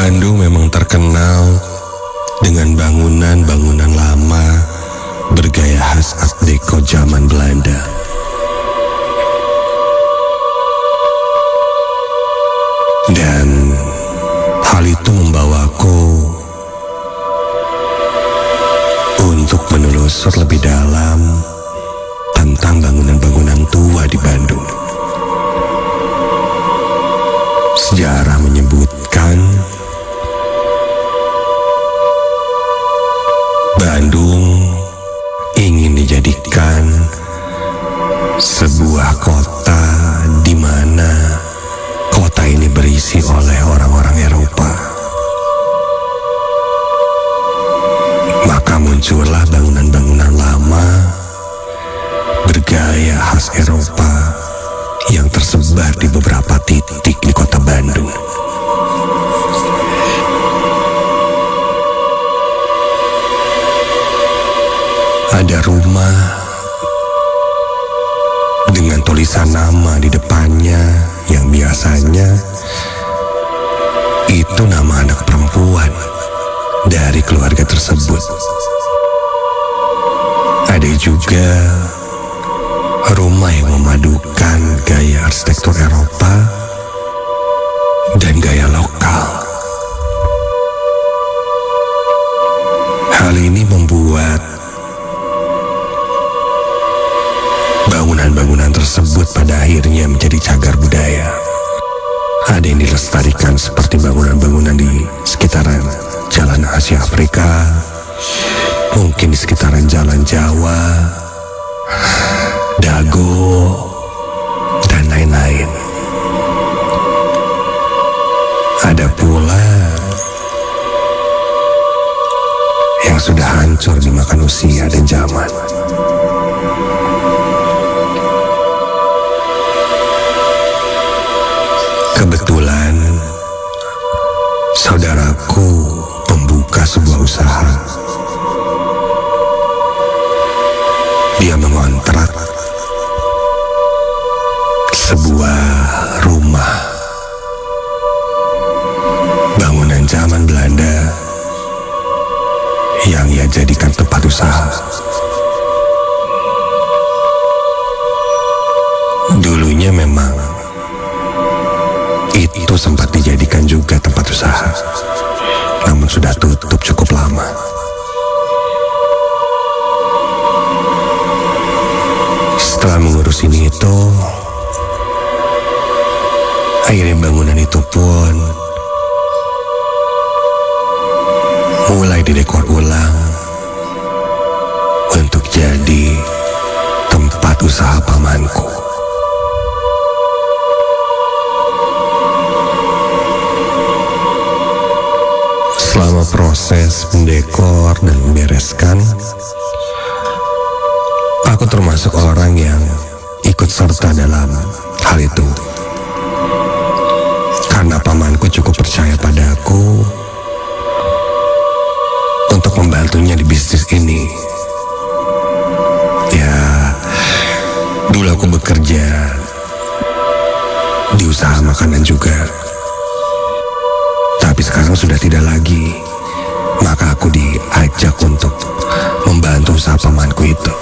Bandung memang terkenal dengan bangunan-bangunan lama bergaya khas Art Deco zaman Belanda. Dan hal itu membawaku untuk menelusur lebih dalam tentang bangunan-bangunan tua di Bandung. Sejarah menyebutkan Bandung ingin dijadikan sebuah kota di mana kota ini berisi oleh orang-orang Eropa. Maka muncullah bangunan-bangunan lama bergaya khas Eropa yang tersebar di beberapa titik di kota Bandung. Ada rumah dengan tulisan nama di depannya yang biasanya itu nama anak perempuan dari keluarga tersebut. Ada juga rumah yang memadukan gaya arsitektur Eropa dan gaya lokal. Hal ini membuat bangunan-bangunan tersebut pada akhirnya menjadi cagar budaya. Ada yang dilestarikan seperti bangunan-bangunan di sekitaran Jalan Asia Afrika, mungkin di sekitaran Jalan Jawa, Dago, dan lain-lain. Ada pula yang sudah hancur dimakan usia dan zaman. Kebetulan saudaraku membuka sebuah usaha. Dia mengontrak sebuah rumah bangunan zaman Belanda yang ia jadikan tempat usaha. Dulunya memang itu sempat dijadikan juga tempat usaha, namun sudah tutup cukup lama. Setelah mengurus ini itu, akhirnya bangunan itu pun mulai didekor ulang untuk jadi tempat usaha pamanku. Selama proses mendekor dan membereskan, aku termasuk orang yang ikut serta dalam hal itu. Karena pamanku cukup percaya padaku untuk membantunya di bisnis ini. Ya, dulu aku bekerja di usaha makanan juga. Tapi sekarang sudah tidak lagi. Maka aku diajak untuk membantu usaha pamanku itu.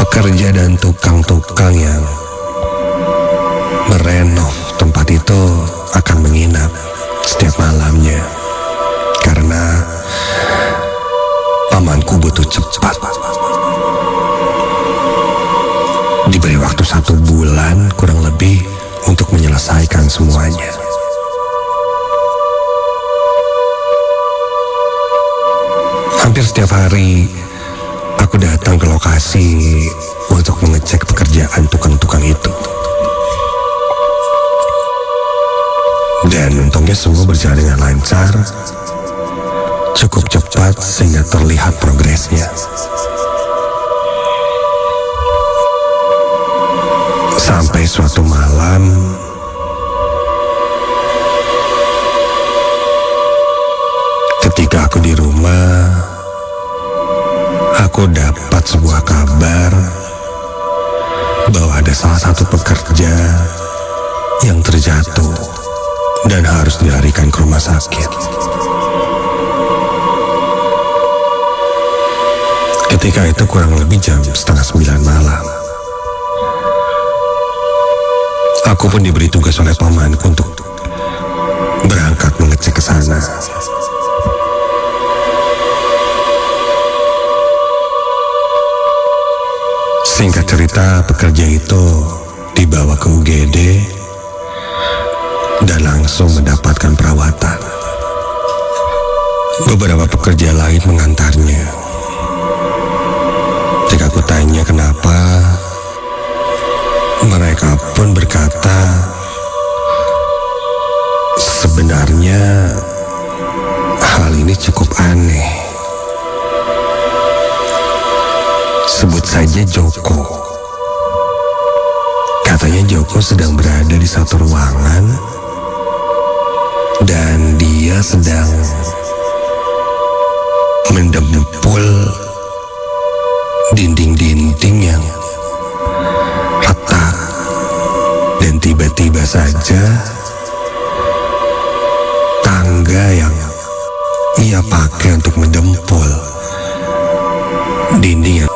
Pekerja dan tukang-tukang yang merenov tempat itu akan menginap setiap malamnya. Karena pamanku butuh cepat. Diberi waktu 1 bulan kurang lebih untuk menyelesaikan semuanya. Hampir setiap hari aku datang ke lokasi untuk mengecek pekerjaan tukang-tukang itu. Dan untungnya semua berjalan dengan lancar, cukup cepat sehingga terlihat progresnya. Sampai suatu malam, ketika aku di rumah, aku dapat sebuah kabar bahwa ada salah satu pekerja yang terjatuh dan harus dilarikan ke rumah sakit. Ketika itu kurang lebih jam 8:30 malam. Aku pun diberi tugas oleh pamanku untuk berangkat mengecek ke sana. Singkat cerita, pekerja itu dibawa ke UGD dan langsung mendapatkan perawatan. Beberapa pekerja lain mengantarnya. Ketika aku tanya kenapa, mereka pun berkata, sebenarnya hal ini cukup aneh. Sebut saja Joko. Katanya Joko sedang berada di satu ruangan dan dia sedang mendempul dinding-dinding yang retak, dan tiba-tiba saja tangga yang ia pakai untuk mendempul dinding yang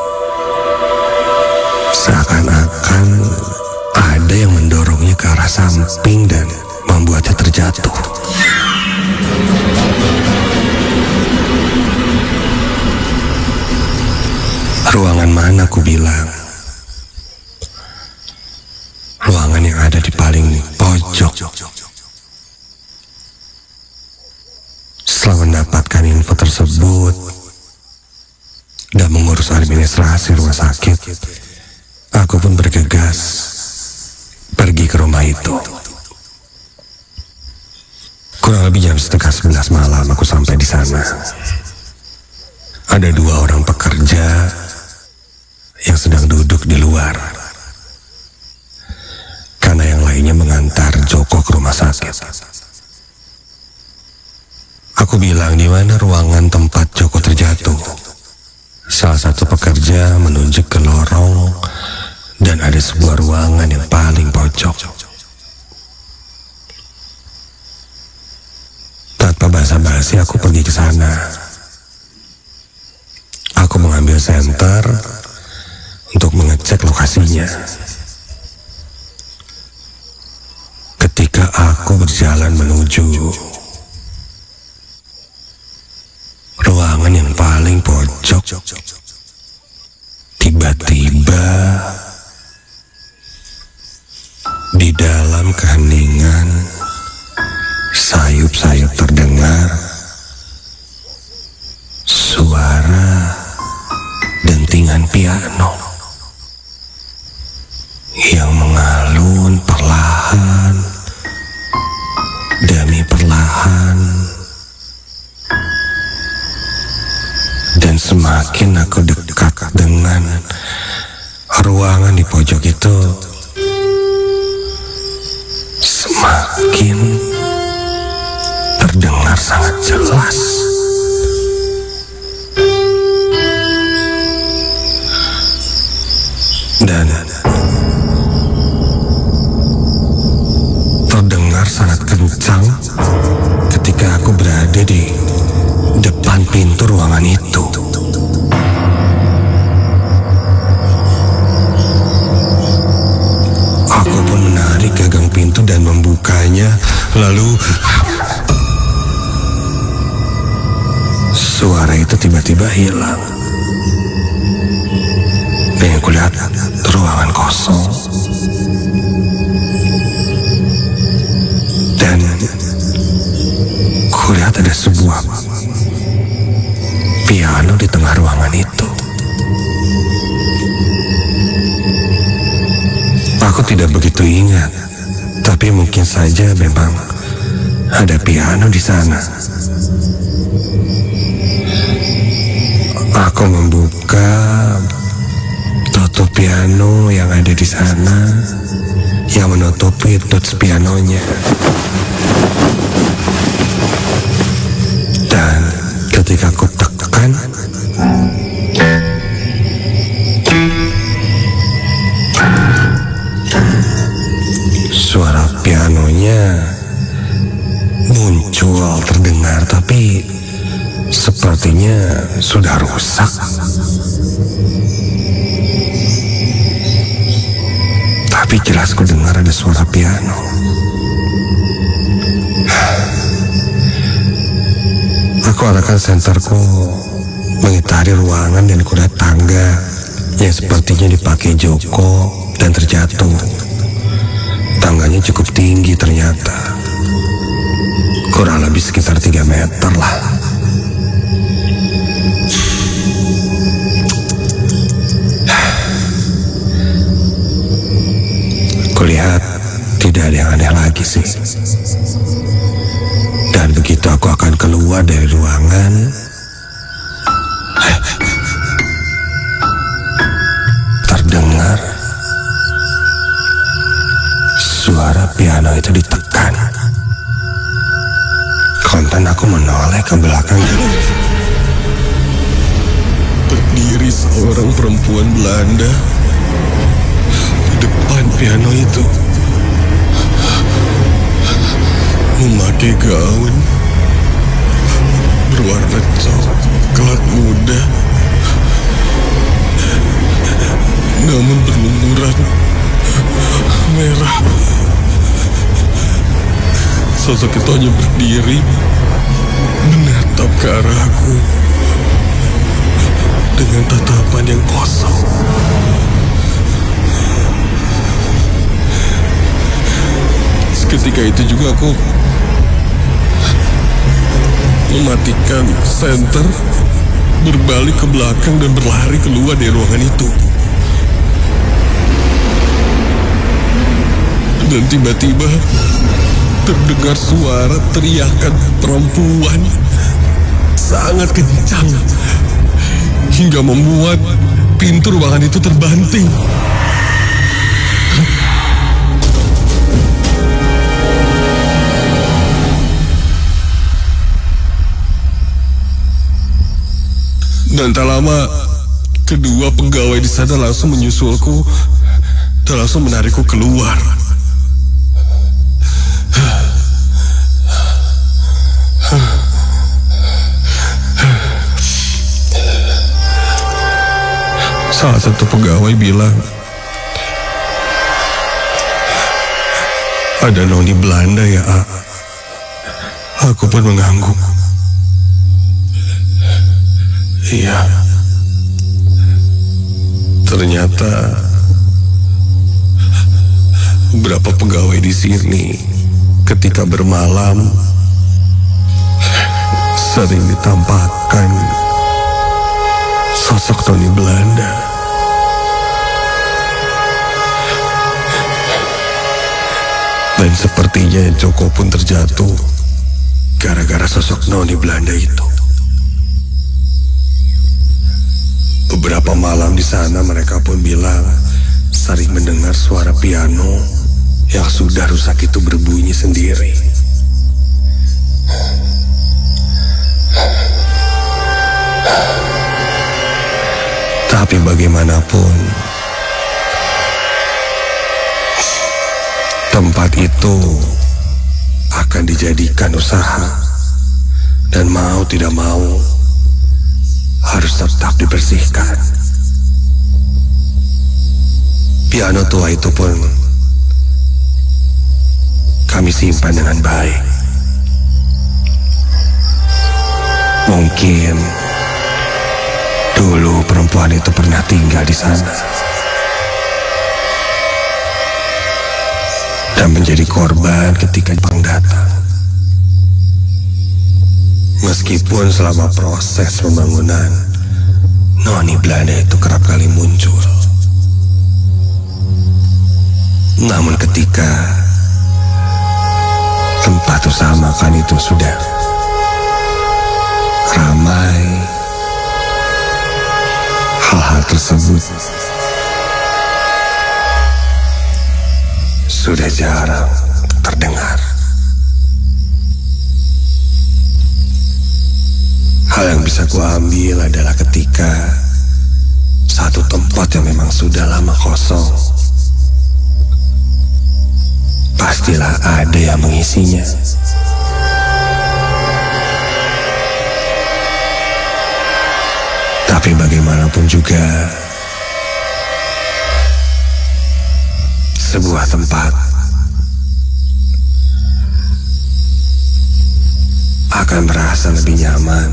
seakan-akan ada yang mendorongnya ke arah samping dan membuatnya terjatuh. Ruangan mana, aku bilang? Ruangan yang ada di paling pojok. Setelah mendapatkan info tersebut dan mengurus administrasi rumah sakit, aku pun bergegas pergi ke rumah itu. Kurang lebih jam 10:30 malam aku sampai di sana. Ada 2 orang pekerja yang sedang duduk di luar, karena yang lainnya mengantar Joko ke rumah sakit. Aku bilang, di mana ruangan tempat Joko terjatuh? Salah satu pekerja menunjuk ke lorong dan ada sebuah ruangan yang paling pojok. Tanpa basa-basi aku pergi ke sana. Aku mengambil senter untuk mengecek lokasinya. Ketika aku berjalan menuju ruangan yang paling pojok, tiba-tiba di dalam keheningan, sayup-sayup terdengar suara dentingan piano yang mengalun perlahan demi perlahan, dan semakin aku dekat dengan ruangan di pojok itu, semakin terdengar sangat jelas. Dan terdengar sangat kencang ketika aku berada di depan pintu ruangan itu. Aku pun menarik gagang pintu dan membukanya, lalu suara itu tiba-tiba hilang. Dan yang kulihat ruangan kosong. Dan kulihat ada sebuah piano di tengah ruangan itu. Aku tidak begitu ingat, tapi mungkin saja memang ada piano di sana. Aku membuka tutup piano yang ada di sana, yang menutupi tuts pianonya. Dan ketika aku tekan, suara piano sepertinya sudah rusak. Tapi jelas ku dengar ada suara piano. Aku arahkan senterku mengitari ruangan dan kuda tangga yang sepertinya dipakai Joko dan terjatuh. Tangganya cukup tinggi ternyata. Kurang lebih sekitar 3 meter lah. Kulihat tidak ada yang aneh lagi sih. Dan begitu aku akan keluar dari ruangan, terdengar suara piano itu ditekan. Konten aku menoleh ke belakang. Berdiri seorang perempuan Belanda di depan piano itu, memakai gaun berwarna coklat muda, namun berlumuran merah. Sosok itu hanya berdiri menatap ke arahku dengan tatapan yang kosong. Seketika itu juga aku mematikan senter, berbalik ke belakang dan berlari keluar dari ruangan itu. Dan tiba-tiba terdengar suara teriakan perempuan sangat kencang hingga membuat pintu ruangan itu terbanting. Dan tak lama, kedua pegawai di sana langsung menyusulku dan langsung menarikku keluar. Salah satu pegawai bilang, ada noni Belanda ya, A. Aku pun mengangguk. Iya. Ternyata beberapa pegawai di sini ketika bermalam sering ditampakkan sosok noni Belanda. Dan sepertinya Joko pun terjatuh gara-gara sosok noni Belanda itu. Beberapa malam di sana mereka pun bilang sering mendengar suara piano yang sudah rusak itu berbunyi sendiri. Tapi bagaimanapun, tempat itu akan dijadikan usaha, dan mau tidak mau harus tetap dibersihkan. Piano tua itu pun kami simpan dengan baik. Mungkin dulu perempuan itu pernah tinggal di sana dan menjadi korban ketika Jepang datang. Meskipun selama proses pembangunan, noni Belanda itu kerap kali muncul. Namun ketika tempat usaha makan itu sudah ramai, hal-hal tersebut sudah jarang terdengar. Hal yang bisa kuambil adalah ketika satu tempat yang memang sudah lama kosong, pastilah ada yang mengisinya. pun juga sebuah tempat akan merasa lebih nyaman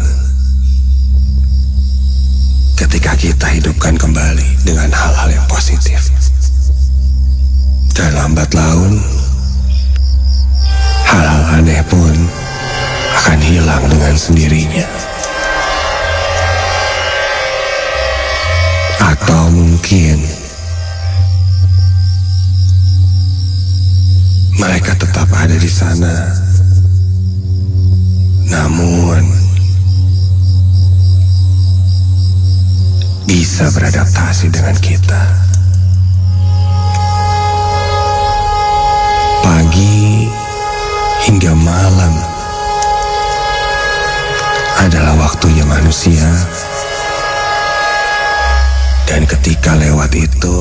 ketika kita hidupkan kembali dengan hal-hal yang positif. Dan lambat laun, hal-hal aneh pun akan hilang dengan sendirinya. Atau mungkin mereka tetap ada di sana, namun bisa beradaptasi dengan kita. Pagi hingga malam adalah waktunya manusia, dan ketika lewat itu,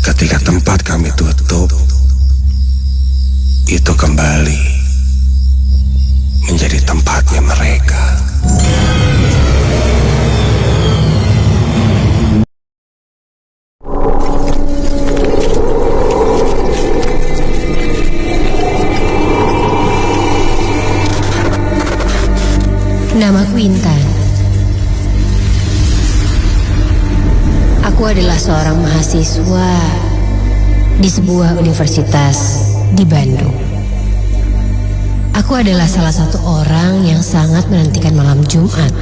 ketika tempat kami tutup, itu kembali menjadi tempatnya mereka. Namaku Intan. Aku adalah seorang mahasiswa di sebuah universitas di Bandung. Aku adalah salah satu orang yang sangat menantikan malam Jumat.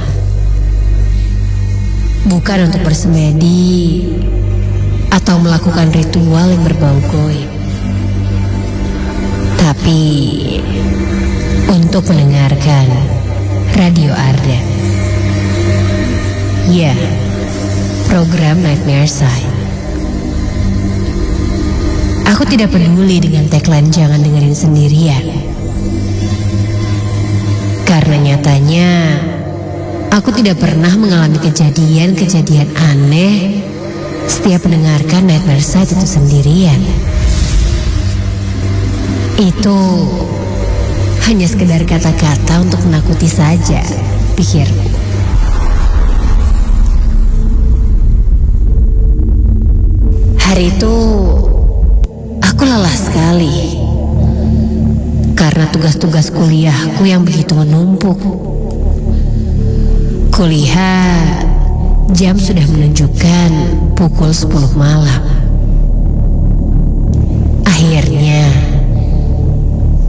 Bukan untuk bersemedi atau melakukan ritual yang berbau goib, tapi untuk mendengarkan Radio Ardan. Ya, program Nightmare Side. Aku tidak peduli dengan tagline "jangan dengerin sendirian", karena nyatanya aku tidak pernah mengalami kejadian-kejadian aneh setiap mendengarkan Nightmare Side itu sendirian. Itu hanya sekedar kata-kata untuk menakuti saja, pikirku. Hari itu aku lelah sekali karena tugas-tugas kuliahku yang begitu menumpuk. Kuliah jam sudah menunjukkan pukul 10 malam. Akhirnya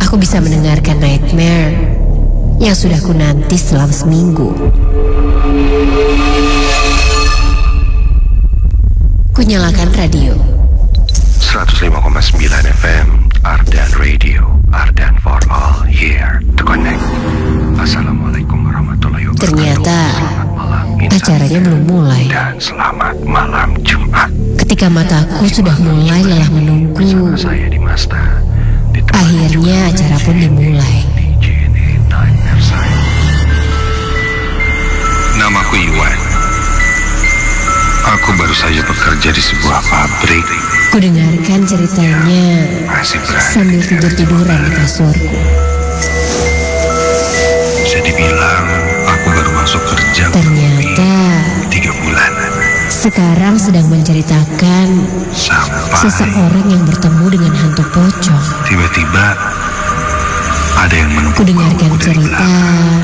aku bisa mendengarkan Nightmare yang sudah ku nanti selama seminggu. Ku nyalakan radio 105,9 FM Ardan Radio, Ardan for all, here to connect. Assalamualaikum warahmatullahi wabarakatuh. Ternyata Selamat malam acaranya belum mulai. dan selamat malam Jumat. Ketika mataku sudah mulai lelah menunggu, Bersama saya di Masta. akhirnya acara pun dimulai. Namaku Iwan. Aku baru saja bekerja di sebuah pabrik. Ku dengarkan ceritanya Masih berada sambil tidur-tiduran di kasurku. Bisa dibilang aku baru masuk kerja Ternyata 3 bulan. sekarang sedang menceritakan Sampai seseorang yang bertemu dengan hantu pocong. tiba-tiba ada yang menumpuk Ku dengarkan bauku dari cerita, belakang.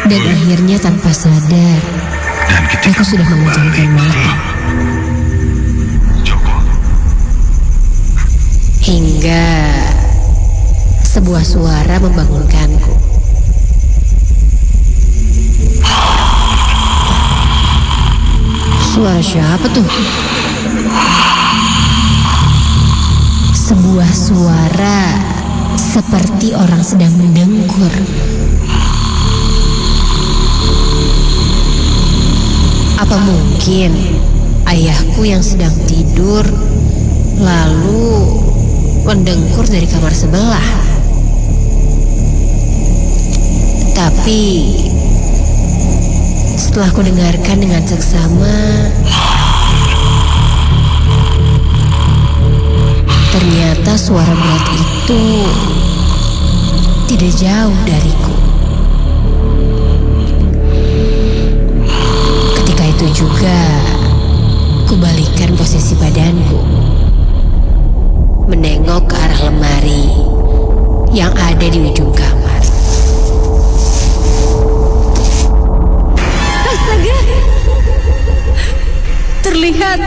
dan akhirnya tanpa sadar Dan ketika aku sudah memejamkan mata. Joko, Hingga sebuah suara membangunkanku. Suara siapa tuh? Sebuah suara seperti orang sedang mendengkur. Apa mungkin ayahku yang sedang tidur lalu mendengkur dari kamar sebelah? Tapi setelah ku dengarkan dengan seksama, ternyata suara berat itu tidak jauh dariku. juga kubalikan posisi badanku, menengok ke arah lemari yang ada di ujung kamar. Astaga! Terlihat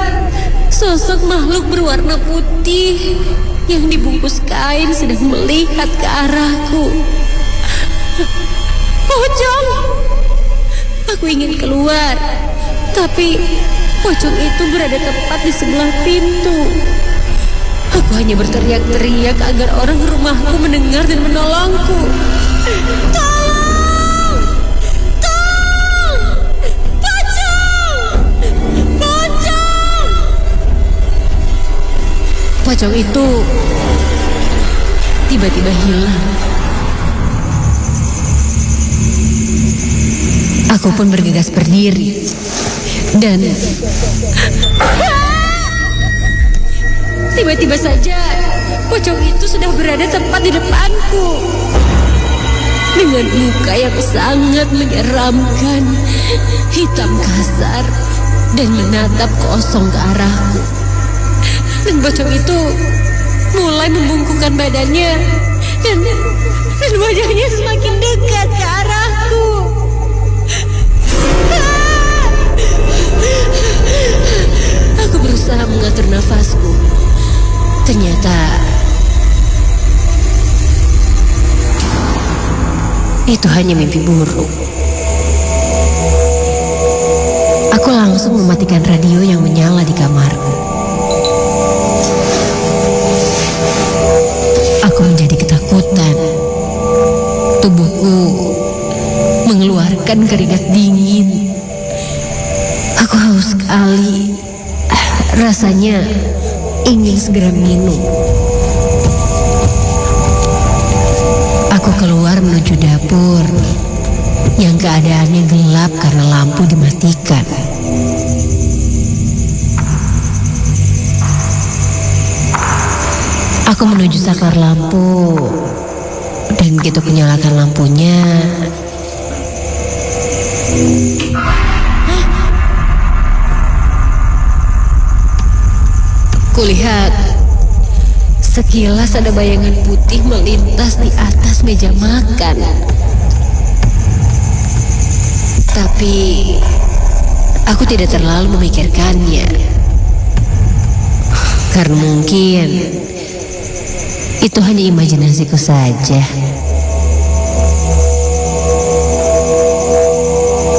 sosok makhluk berwarna putih yang dibungkus kain sedang melihat ke arahku. Pocong! Aku ingin keluar, tapi pocong itu berada tepat di sebelah pintu. Aku hanya berteriak-teriak agar orang rumahku mendengar dan menolongku. Tolong! Tolong! Pocong! Pocong! Pocong itu tiba-tiba hilang. Aku pun bergegas berdiri dan tiba-tiba saja pocong itu sudah berada tepat di depanku dengan muka yang sangat menyeramkan, hitam kasar dan menatap kosong ke arahku. Dan pocong itu mulai membungkukkan badannya dan wajahnya semakin dekat ke arahku. Aku berusaha mengatur nafasku. Ternyata itu hanya mimpi buruk. Aku langsung mematikan radio yang menyala di kamarku. Aku menjadi ketakutan. Tubuhku mengeluarkan keringat dingin. Aku haus sekali. Rasanya ingin segera minum. Aku keluar menuju dapur yang keadaannya gelap karena lampu dimatikan. Aku menuju saklar lampu dan begitu menyalakan lampunya, kulihat sekilas ada bayangan putih melintas di atas meja makan. Tapi aku tidak terlalu memikirkannya, karena mungkin itu hanya imajinasiku saja.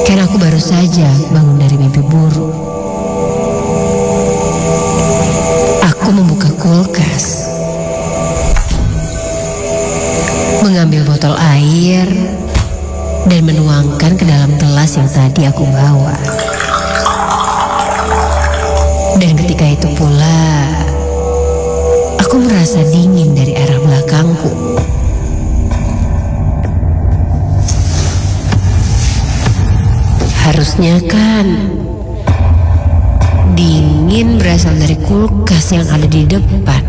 Karena aku baru saja bangun dari mimpi buruk. Aku membuka kulkas, mengambil botol air, dan menuangkan ke dalam gelas yang tadi aku bawa. Dan ketika itu pula, aku merasa dingin dari arah belakangku. Harusnya kan dingin berasal dari kulkas yang ada di depan.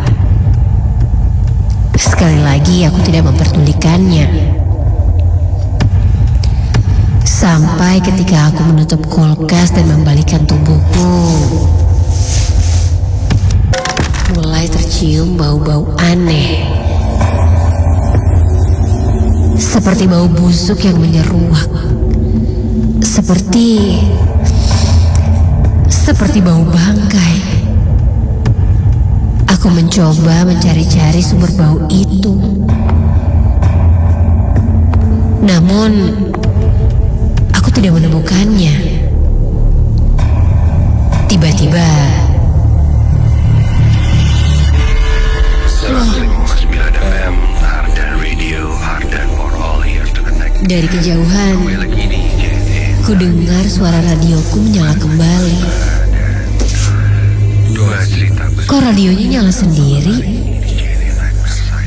Sekali lagi aku tidak memperdulikannya. Sampai ketika aku menutup kulkas dan membalikkan tubuhku, mulai tercium bau-bau aneh. Seperti bau busuk yang menyeruak. Seperti bau bangkai. Aku mencoba mencari-cari sumber bau itu. Namun, aku tidak menemukannya. Tiba-tiba, 105.9 FM, Ardan Radio, Ardan for all here to connect. dari kejauhan, ku dengar suara radioku menyala kembali. Kok radionya nyala sendiri?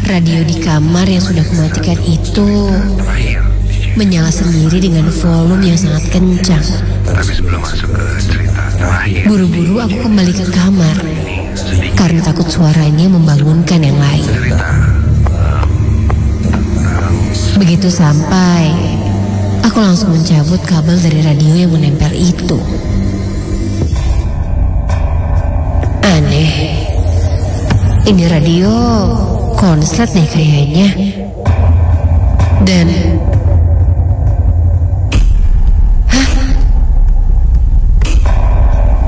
Radio di kamar yang sudah kumatikan itu menyala sendiri dengan volume yang sangat kencang. Buru-buru aku kembali ke kamar karena takut suaranya membangunkan yang lain. Begitu sampai, aku langsung mencabut kabel dari radio yang menempel itu. Ini radio konslet deh kayaknya. Dan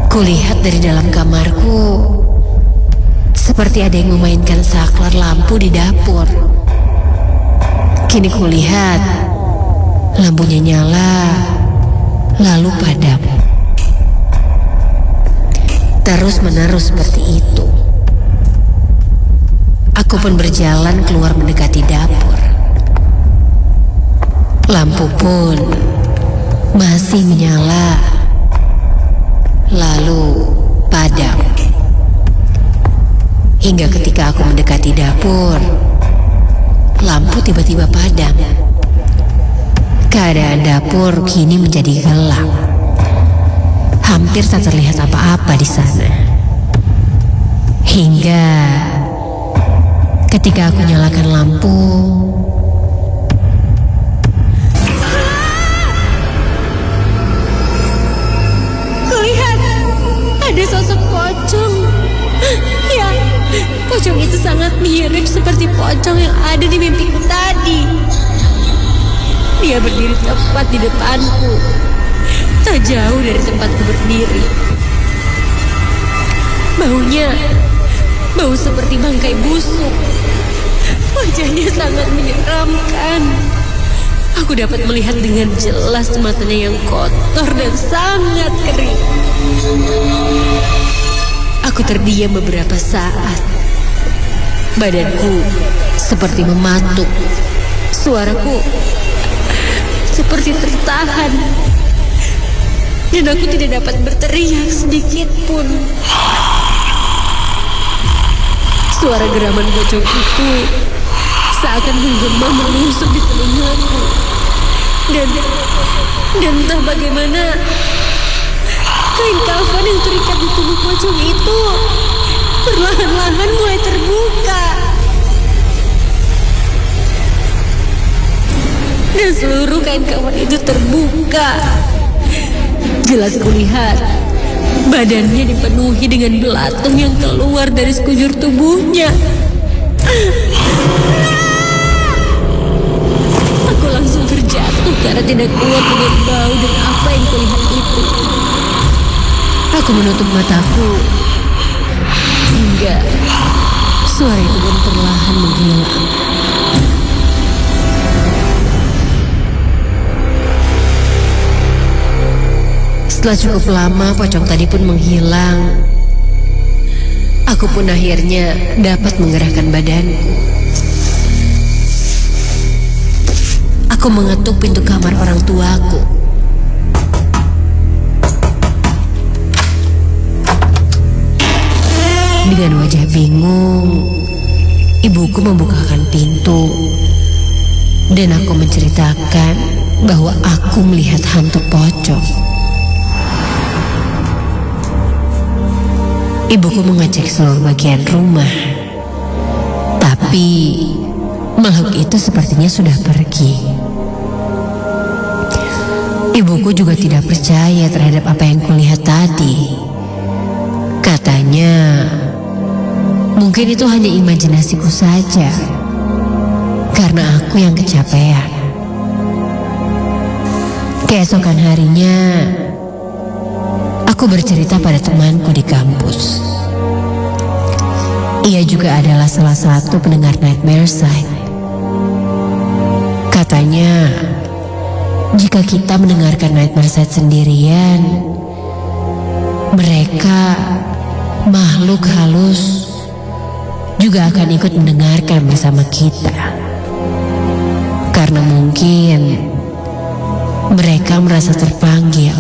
kulihat dari dalam kamarku seperti ada yang memainkan saklar lampu di dapur. Kini kulihat lampunya nyala lalu padam. Terus menerus seperti itu. Aku pun berjalan keluar mendekati dapur. Lampu pun masih menyala, lalu padam. Hingga ketika aku mendekati dapur, lampu tiba-tiba padam. Keadaan dapur kini menjadi gelap. Hampir tak terlihat apa-apa di sana. Hingga ketika aku nyalakan lampu, kulihat ada sosok pocong. Ya, pocong itu sangat mirip seperti pocong yang ada di mimpiku tadi. Dia berdiri tepat di depanku, tak jauh dari tempatku berdiri. Bau seperti bangkai busuk. Wajahnya sangat menyeramkan. Aku dapat melihat dengan jelas matanya yang kotor dan sangat kering. Aku terdiam beberapa saat. Badanku seperti mematuk. Suaraku seperti tertahan. Dan aku tidak dapat berteriak sedikit pun. Suara geraman pocong itu seakan menggema menusuk di telingaku. Dan entah bagaimana kain kafan yang terikat di tubuh pocong itu perlahan-lahan mulai terbuka. Dan seluruh kain kafan itu terbuka. Jelas kulihat badannya dipenuhi dengan belatung yang keluar dari sekujur tubuhnya. Aku langsung terjatuh karena tidak kuat dengan bau dan apa yang kulihat itu. Aku menutup mataku hingga suara itu pun perlahan menghilang. Setelah cukup lama pocong tadi pun menghilang. Aku pun akhirnya dapat menggerakkan badanku. Aku mengetuk pintu kamar orang tuaku. Dengan wajah bingung, ibuku membukakan pintu. Dan aku menceritakan bahwa aku melihat hantu pocong. Ibuku mengecek seluruh bagian rumah. Tapi makhluk itu sepertinya sudah pergi. Ibuku juga tidak percaya terhadap apa yang kulihat tadi. Katanya, mungkin itu hanya imajinasiku saja. Karena aku yang kecapean. Keesokan harinya, aku bercerita pada temanku di kampus. Ia juga adalah salah satu pendengar Nightmare Side. Katanya, jika kita mendengarkan Nightmare Side sendirian, mereka, makhluk halus, juga akan ikut mendengarkan bersama kita. Karena mungkin mereka merasa terpanggil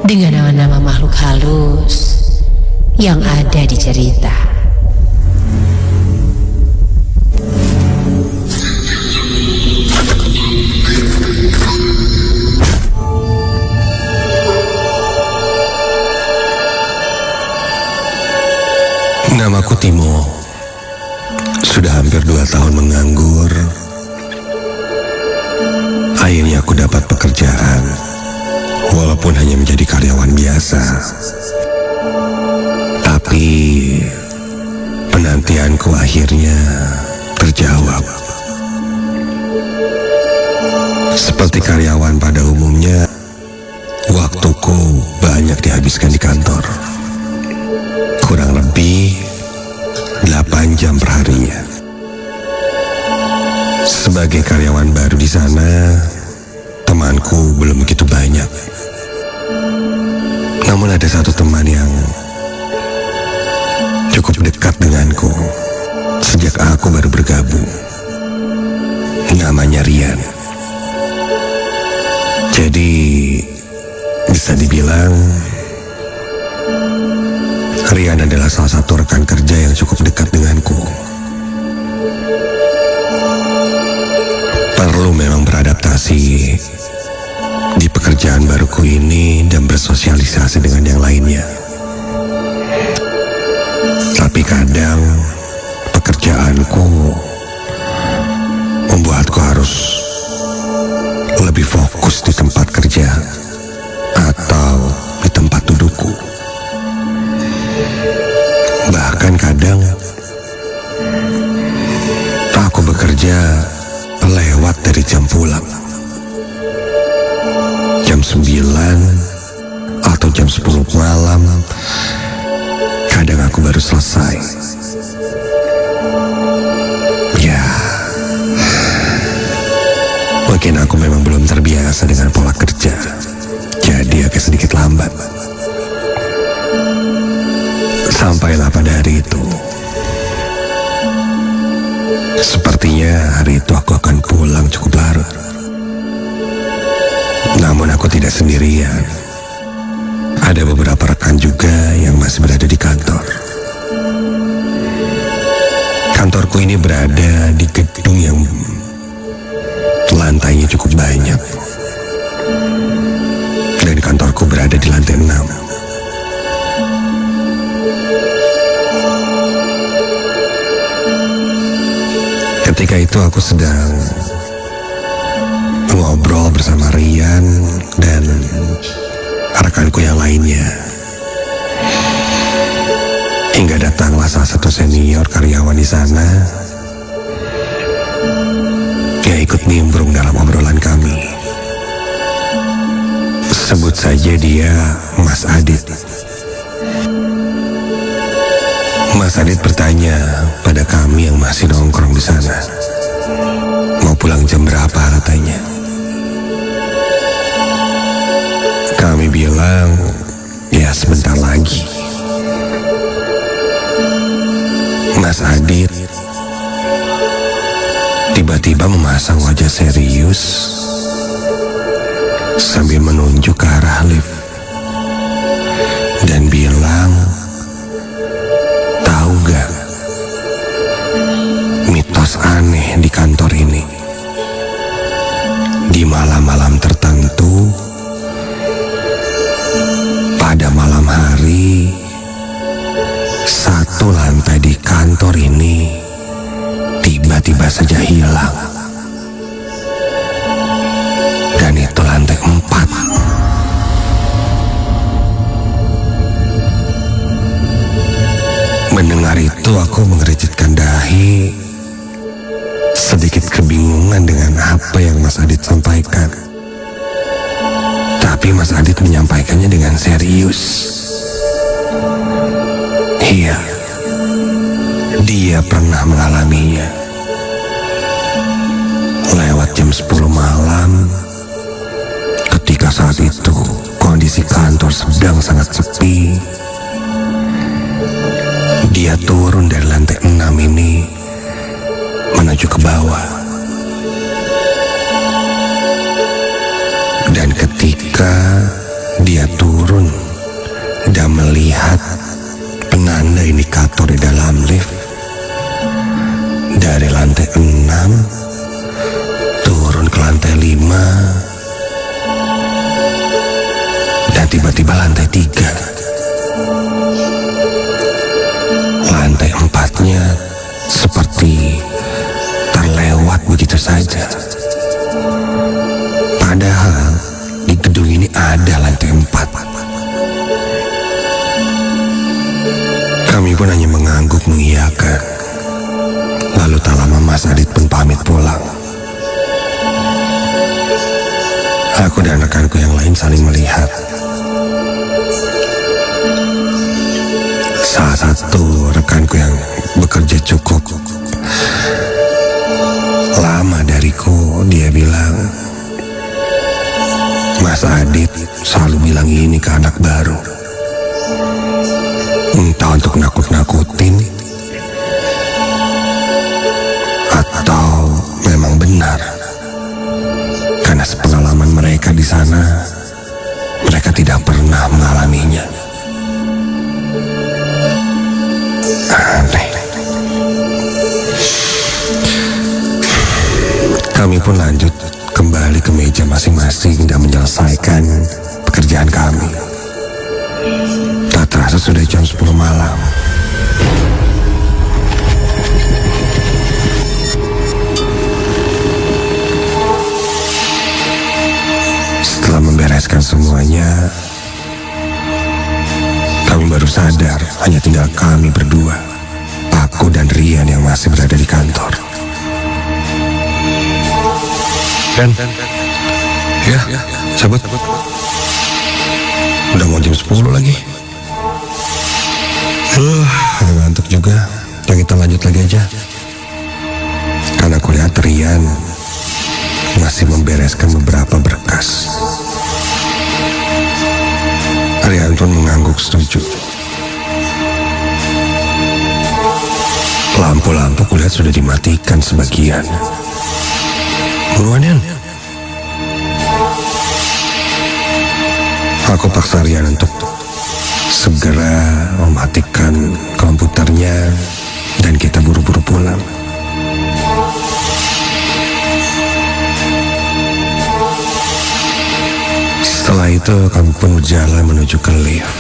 dengan nama-nama makhluk halus yang ada di cerita. Namaku Timo. Sudah hampir 2 tahun menganggur. Akhirnya aku dapat pekerjaan, walaupun hanya menjadi karyawan biasa. Tapi akhirnya terjawab. Seperti karyawan pada umumnya, waktuku banyak dihabiskan di kantor. Kurang lebih 8 jam per harinya. Sebagai karyawan baru di sana, temanku belum begitu banyak. Namun ada satu teman yang cukup dekat denganku sejak aku baru bergabung. Namanya Rian. Jadi bisa dibilang Rian adalah salah satu rekan kerja yang cukup dekat denganku. Perlu memang beradaptasi di pekerjaan baruku ini dan bersosialisasi dengan yang lainnya. Tapi kadang pekerjaanku membuatku harus lebih fokus di tempat kerja atau di tempat dudukku. Bahkan kadang aku bekerja lewat dari jam pulang. Jam 9 atau jam 10 malam, kadang aku baru selesai. Ya, mungkin aku memang belum terbiasa dengan pola kerja, jadi agak sedikit lambat. Sampailah pada hari itu. Sepertinya hari itu aku akan pulang cukup larut. Namun aku tidak sendirian. Ada beberapa rekan juga yang masih berada di kantor. Kantorku ini berada di gedung yang lantainya cukup banyak. Dan kantorku berada di lantai 6. Ketika itu aku sedang ngobrol bersama Rian dan rekanku yang lainnya. Hingga datanglah salah satu senior karyawan di sana yang ikut nimbrung dalam obrolan kami. Sebut saja dia Mas Adit. Mas Adit bertanya pada kami yang masih nongkrong di sana, mau pulang jam berapa katanya. Kami bilang, ya sebentar lagi. Mas Adit tiba-tiba memasang wajah serius sambil menunjuk ke arah lift dan bilang, tahu gak mitos aneh di kantor ini? Di malam-malam tertentu, pada malam hari, satu lantai di kantor ini tiba-tiba saja hilang. Dan itu lantai 4. Mendengar itu aku mengericitkan dahi, sedikit kebingungan dengan apa yang Mas Adit sampaikan. Tapi Mas Adit menyampaikannya dengan serius. Iya, dia pernah mengalaminya. Lewat jam 10 malam, ketika saat itu kondisi kantor sedang sangat sepi, dia turun dari lantai 6 ini menuju ke bawah. Dan ketika dia turun dan melihat penanda indikator di dalam lift, dari lantai 6 turun ke lantai 5 dan tiba-tiba lantai 3. Lantai 4-nya seperti terlewat begitu saja. Padahal di gedung ini ada lantai 4. Kami pun hanya mengangguk mengiyakan. Lalu tak lama Mas Adit pun pamit pulang. Aku dan rekanku yang lain saling melihat. Salah satu rekanku yang bekerja cukup lama dariku, dia bilang, Mas Adit selalu bilang ini ke anak baru. Entah untuk nakut-nakutin atau memang benar. Karena sepengalaman mereka di sana, mereka tidak pernah mengalaminya. Aneh. Kami pun lanjut kembali ke meja masing-masing dan menyelesaikan pekerjaan kami. Tak terasa sudah jam 10 malam. Setelah membereskan semuanya, kami baru sadar hanya tinggal kami berdua, aku dan Rian yang masih berada di kantor. Dan ya, cabut. Udah mau jam 10 lagi. Agak ngantuk juga. Dan kita lanjut lagi aja. Karena aku lihat Rian masih membereskan beberapa berkas. Rian pun mengangguk setuju. Lampu-lampu kulihat sudah dimatikan sebagian. Buruan, Yan. Aku paksa Rian untuk segera mematikan komputernya dan kita buru-buru pulang. Setelah itu kami pun berjalan menuju ke lift.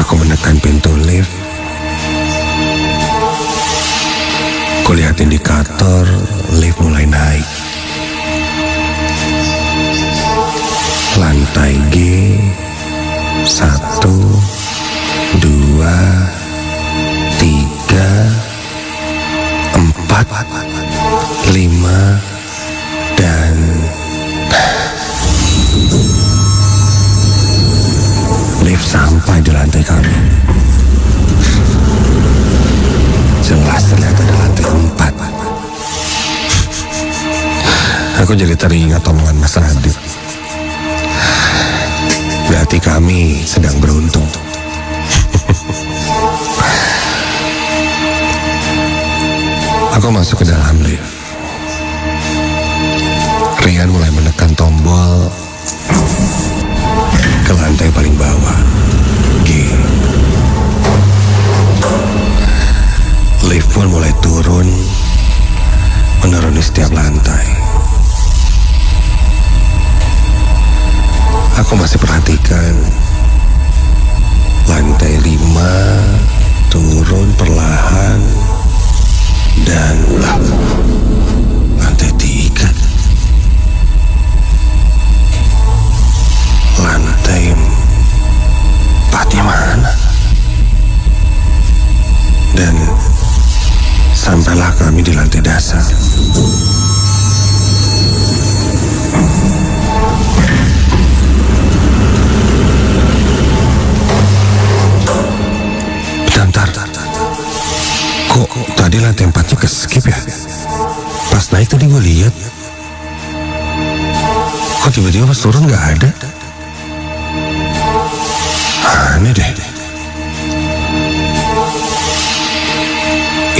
Aku menekan pintu lift. Kulihat indikator lift mulai naik. Lantai G 1, 2, 3, 4, 5 dan lift sampai di lantai kami. Jelas terlihat ada lantai 4. Aku jadi teringat omongan Mas Adit. Berarti kami sedang beruntung. Aku masuk ke dalam lift. Rian mulai menekan tombol ke lantai paling bawah, G. Lift pun mulai turun, menuruni setiap lantai. Aku masih perhatikan lantai 5 turun perlahan dan lantai 3, lantai 4-nya mana? Dan sampailah kami di lantai dasar. Bentar. Kok tadi lantai 4-nya ke-skip ya? Pas naik tadi gue lihat. Kok tiba-tiba pas turun gak ada? Aneh deh.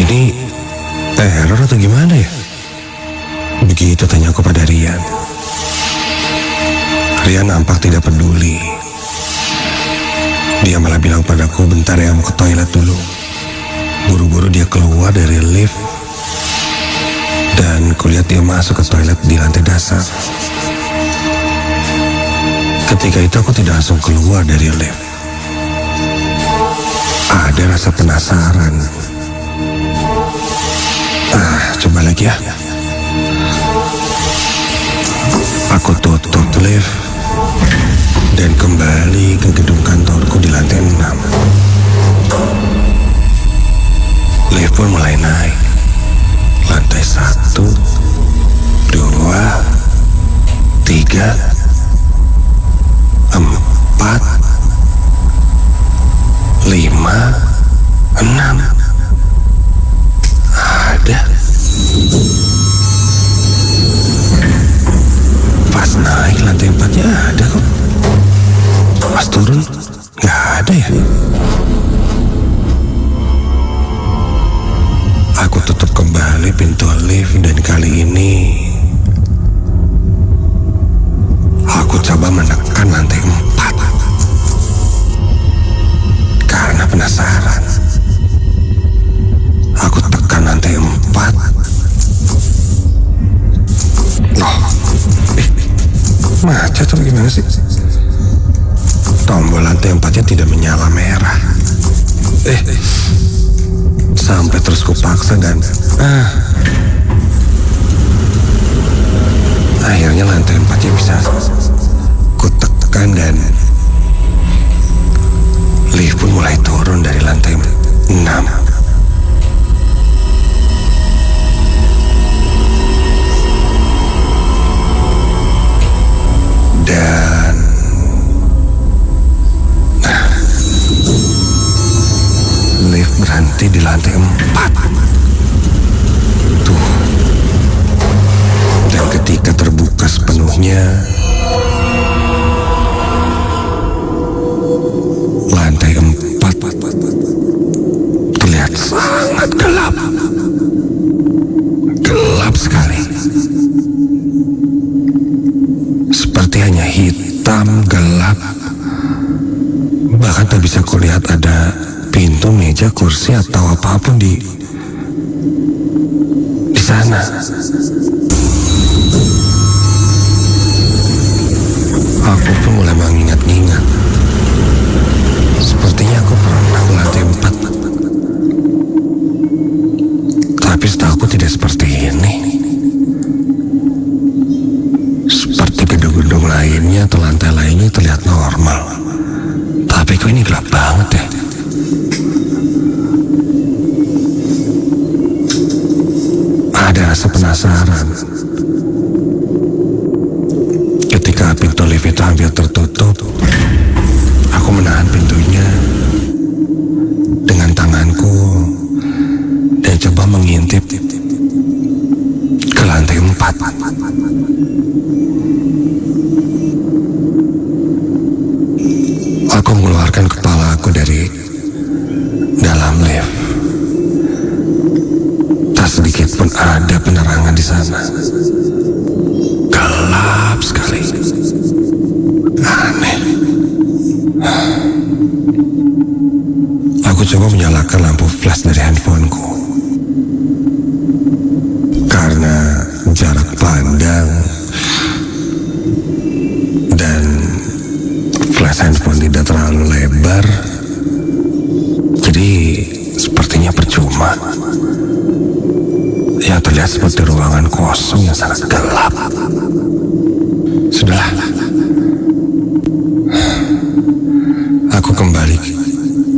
Ini error atau gimana ya? Begitu tanya aku pada Rian. Rian nampak tidak peduli. Dia malah bilang padaku, bentar ya, mau ke toilet dulu. Buru-buru dia keluar dari lift dan kulihat dia masuk ke toilet di lantai dasar. Ketika itu aku tidak langsung keluar dari lift. Ada rasa penasaran. Coba lagi ya. Aku tutup lift dan kembali ke gedung kantorku di lantai 6. 6. Ada. Pas naik lantai 4-nya ada kok. Pas turun nggak ada ya. Aku tutup kembali pintu lift dan kali ini aku coba menekan lantai 4 karena penasaran. Aku tekan lantai 4. Loh, macet atau gimana sih? Tombol lantai 4-nya tidak menyala merah. Sampai terus kupaksa dan akhirnya lantai 4-nya bisa kutekan dan lift pun mulai turun dari lantai 6. Dan lift berhenti di lantai 4. Tuh. Dan ketika terbuka sepenuhnya, lantai 4 terlihat sangat gelap. Gelap sekali. Seperti hanya hitam gelap. Bahkan tak bisa kulihat ada pintu, meja, kursi atau apapun di sana. Aku pun mulai mengingat-ingat. Sepertinya aku pernah ke lantai 4. Tapi setahu aku tidak seperti ini. Seperti gedung-gedung lainnya atau lantai lainnya terlihat normal. Tapi kok ini gelap banget ya. Ada rasa penasaran. Ketika pintu lift itu hampir tertutup, aku menahan pintunya dengan tanganku dan coba mengintip ke lantai 4. Aku mengeluarkan kepala aku dari dalam lift. Tak sedikit pun ada penerangan di sana. Gelap sekali. Aneh. Aku coba menyalakan lampu flash dari handphoneku. Karena jarak pandang dan flash handphone tidak terlalu lebar, jadi sepertinya percuma. Yang terlihat seperti ruangan kosong yang sangat gelap. Sudahlah. Aku kembali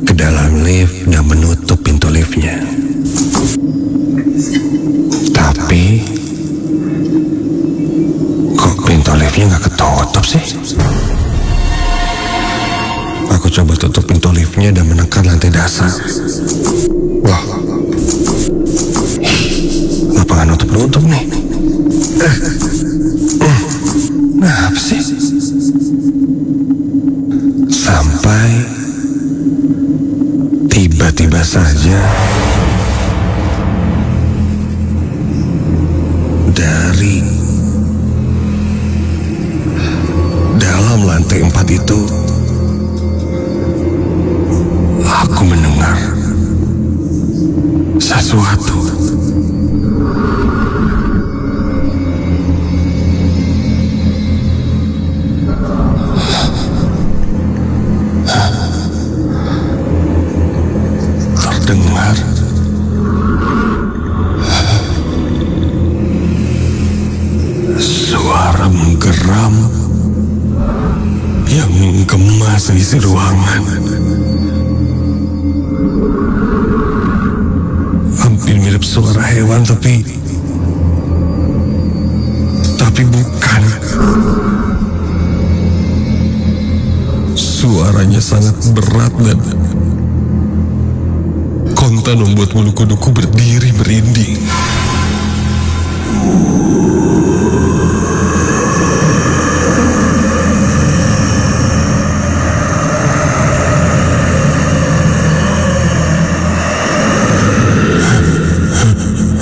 ke dalam lift dan menutup pintu liftnya. Tapi kok pintu liftnya nggak ketutup sih? Aku coba tutup pintu liftnya dan menekan lantai dasar. Wah, kenapa nggak nutup-nutup nih? Nah, apa sih? Sampai tiba-tiba saja dari dalam lantai 4 itu aku mendengar sesuatu. Terdengar suara menggeram yang menggema seisi ruangan. Hampir mirip suara hewan, tapi bukan. Suaranya sangat berat dan Kontan membuat bulu kuduku berdiri merinding.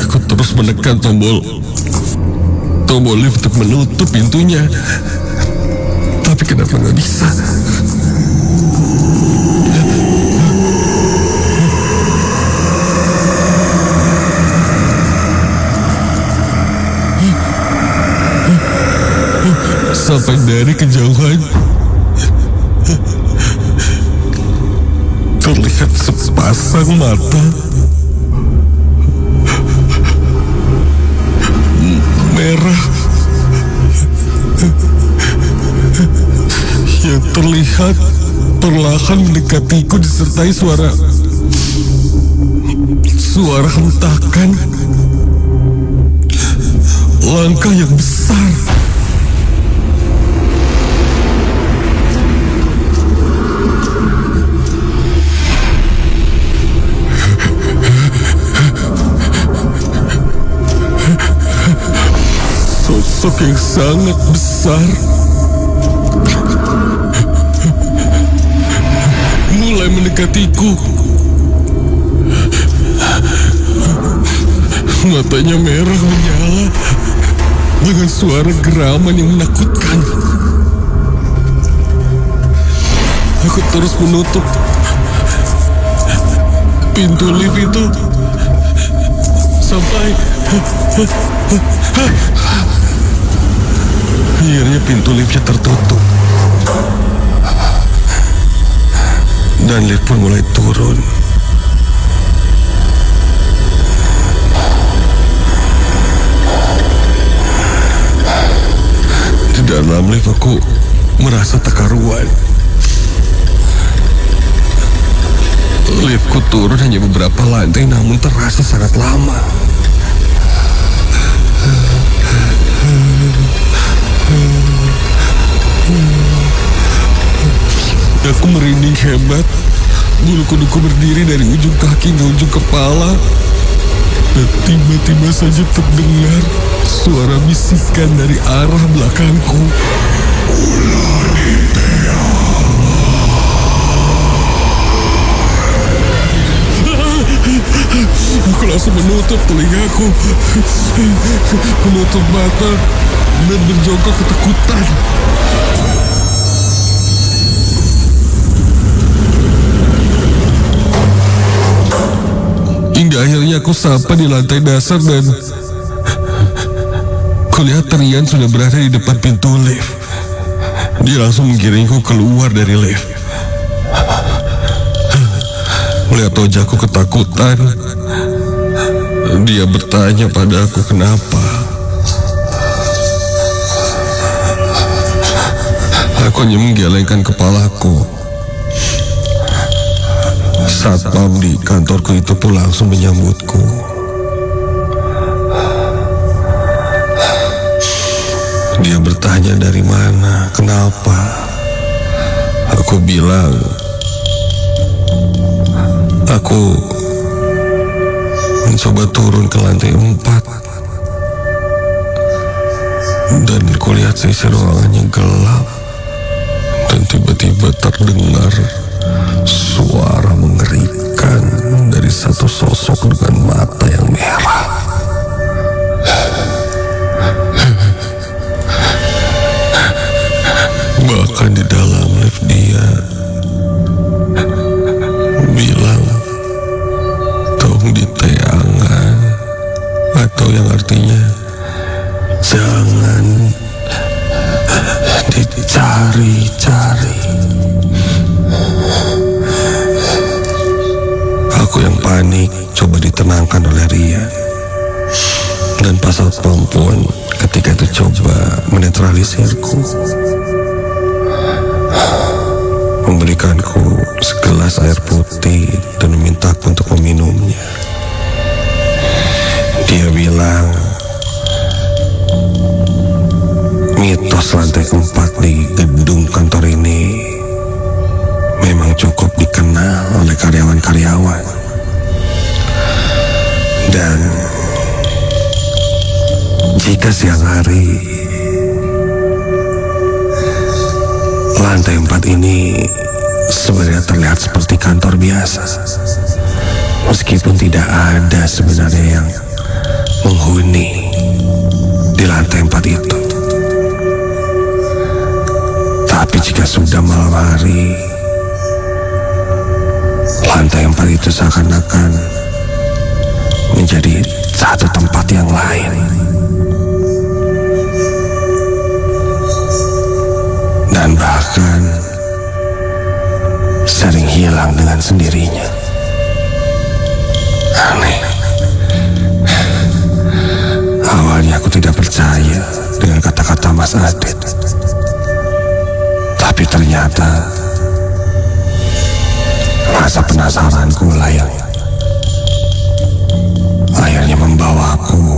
Aku terus menekan tombol lift untuk menutup pintunya. Tapi kenapa nggak bisa? Sampai dari kejauhan terlihat sepasang mata merah yang terlihat perlahan mendekatiku, disertai suara hentakan langkah yang besar. Sosok yang sangat besar mulai mendekatiku. Matanya merah menyala dengan suara geraman yang menakutkan. Aku terus menutup pintu lift itu sampai akhirnya pintu liftnya tertutup dan lift pun mulai turun. Di dalam lift aku merasa tak karuan. Liftku turun hanya beberapa lantai, namun terasa sangat lama. Aku merinding hebat. Bulu kuduku berdiri dari ujung kaki ke ujung kepala. Dan tiba-tiba saja terdengar suara bisikan dari arah belakangku. Aku langsung menutup telingaku, menutup mata, dan berjongkok ketakutan. Hingga akhirnya aku sampai di lantai dasar dan kulihat Rian sudah berada di depan pintu lift. Dia langsung mengiringku keluar dari lift. Melihat wajahku ketakutan, dia bertanya padaku kenapa. Aku hanya menggelengkan kepalaku. Satpam di kantorku itu pun langsung menyambutku. Dia bertanya dari mana, kenapa. Aku bilang, aku mencoba turun ke lantai 4 dan kulihat sisi ruangannya gelap dan tiba-tiba terdengar suara mengerikan dari satu sosok dengan mata yang merah. Bahkan di dalam lift dia bilang, tolong diteangan, atau yang artinya jangan dicari-cari. Aku yang panik coba ditenangkan oleh Rian, dan pasal perempuan ketika itu coba menetralisirku, memberikanku segelas air putih dan memintaku untuk meminumnya. Dia bilang mitos lantai 4 di gedung kantor ini memang cukup dikenal oleh karyawan-karyawan. Dan jika siang hari lantai 4 ini sebenarnya terlihat seperti kantor biasa, meskipun tidak ada sebenarnya yang menghuni di lantai 4 itu. Tapi jika sudah malam hari, lantai 4 itu seakan-akan menjadi satu tempat yang lain. Dan bahkan sering hilang dengan sendirinya. Aneh. Awalnya aku tidak percaya dengan kata-kata Mas Adit. Tapi ternyata rasa penasaranku lah yang akhirnya membawaku